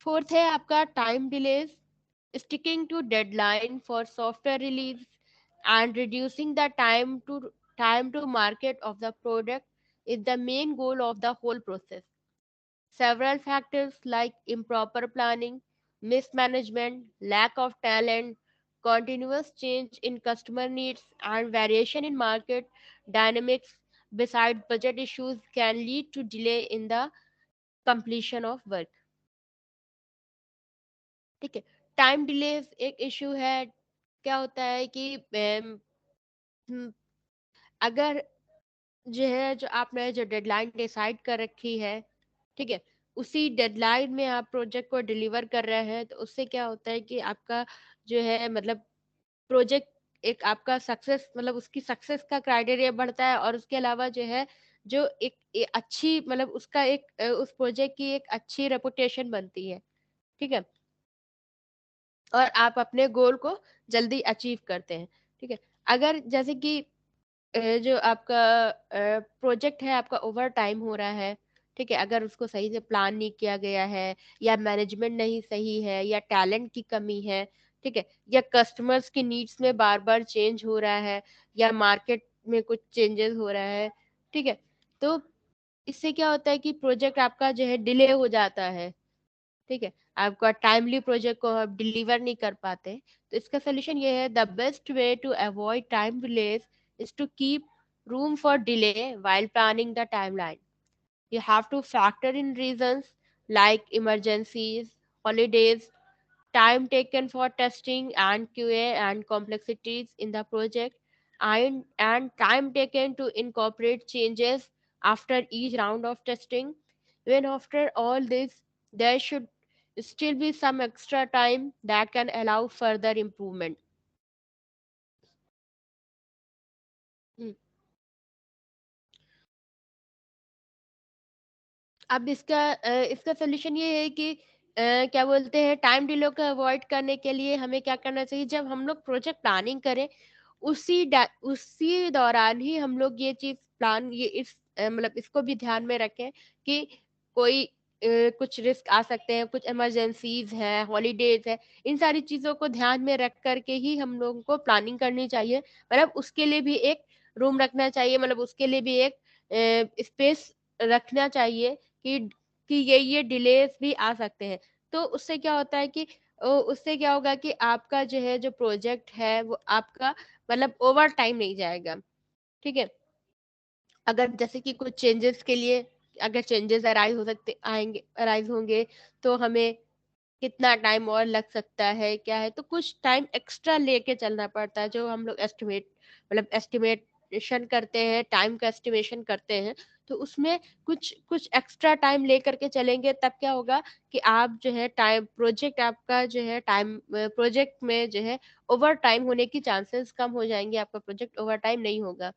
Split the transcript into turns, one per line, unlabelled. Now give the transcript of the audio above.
Fourth है आपका time delays, sticking to deadline for software release and reducing the time to market of the product is the main goal of the whole process. Several factors like improper planning, mismanagement, lack of talent, continuous change in customer needs, and variation in market dynamics, besides budget issues, can lead to delay in the completion of work. ठीक है, time delay एक issue है। क्या होता है कि हम्म, अगर जो है जो आपने जो डेडलाइन डिसाइड कर रखी है, ठीक है, उसी डेडलाइन में आप प्रोजेक्ट को डिलीवर कर रहे हैं, तो उससे क्या होता है कि आपका जो है मतलब प्रोजेक्ट एक आपका सक्सेस मतलब उसकी सक्सेस का क्राइटेरिया बढ़ता है, और उसके अलावा जो है जो एक अच्छी मतलब उसका एक उस प्रोजेक्ट की एक अच्छी रेपुटेशन बनती है। ठीक है, और आप अपने गोल को जल्दी अचीव करते हैं। ठीक है, अगर जैसे कि जो आपका प्रोजेक्ट है आपका ओवर टाइम हो रहा है, ठीक है, अगर उसको सही से प्लान नहीं किया गया है, या मैनेजमेंट नहीं सही है, या टैलेंट की कमी है, ठीक है, या कस्टमर्स की नीड्स में बार बार चेंज हो रहा है, या मार्केट में कुछ चेंजेस हो रहा है, ठीक है, तो इससे क्या होता है कि प्रोजेक्ट आपका जो है डिले हो जाता है। ठीक है, आपका टाइमली प्रोजेक्ट को आप डिलीवर नहीं कर पाते, तो इसका सोल्यूशन ये है, the best way to avoid time delays is to keep room for delay while planning the timeline. You have to factor in reasons like emergencies, holidays, time taken for testing and QA, and complexities in the project, and time taken to incorporate changes after each round of testing. When after all this, there should still be some extra time that can allow further improvement. हम्म, अब इसका solution ये है कि क्या बोलते हैं, time delay को avoid करने के लिए हमें क्या करना चाहिए, जब हम लोग प्रोजेक्ट प्लानिंग करें उसी दौरान ही हम लोग ये चीज प्लान ये मतलब इसको भी ध्यान में रखें कि कोई कुछ रिस्क आ सकते हैं, कुछ इमरजेंसीज हैं, हॉलीडेज है, इन सारी चीजों को ध्यान में रख करके ही हम लोगों को प्लानिंग करनी चाहिए। मतलब उसके लिए भी एक रूम रखना चाहिए, मतलब उसके लिए भी एक स्पेस रखना चाहिए कि ये डिलेस भी आ सकते हैं। तो उससे क्या होता है कि उससे क्या होगा कि आपका जो है जो प्रोजेक्ट है वो आपका मतलब ओवर टाइम नहीं जाएगा। ठीक है, अगर जैसे कि कुछ चेंजेस के लिए अगर चेंजेस अराइज होंगे, तो हमें कितना टाइम और लग सकता है क्या है, तो कुछ टाइम एक्स्ट्रा लेके चलना पड़ता है, जो हम लोग एस्टिमेशन करते हैं, टाइम का एस्टिमेशन करते हैं, तो उसमें कुछ कुछ एक्स्ट्रा टाइम लेकर के चलेंगे, तब क्या होगा कि आप जो है टाइम प्रोजेक्ट आपका जो है टाइम प्रोजेक्ट में जो है ओवर टाइम होने की चांसेस कम हो जाएंगे, आपका प्रोजेक्ट ओवर टाइम नहीं होगा।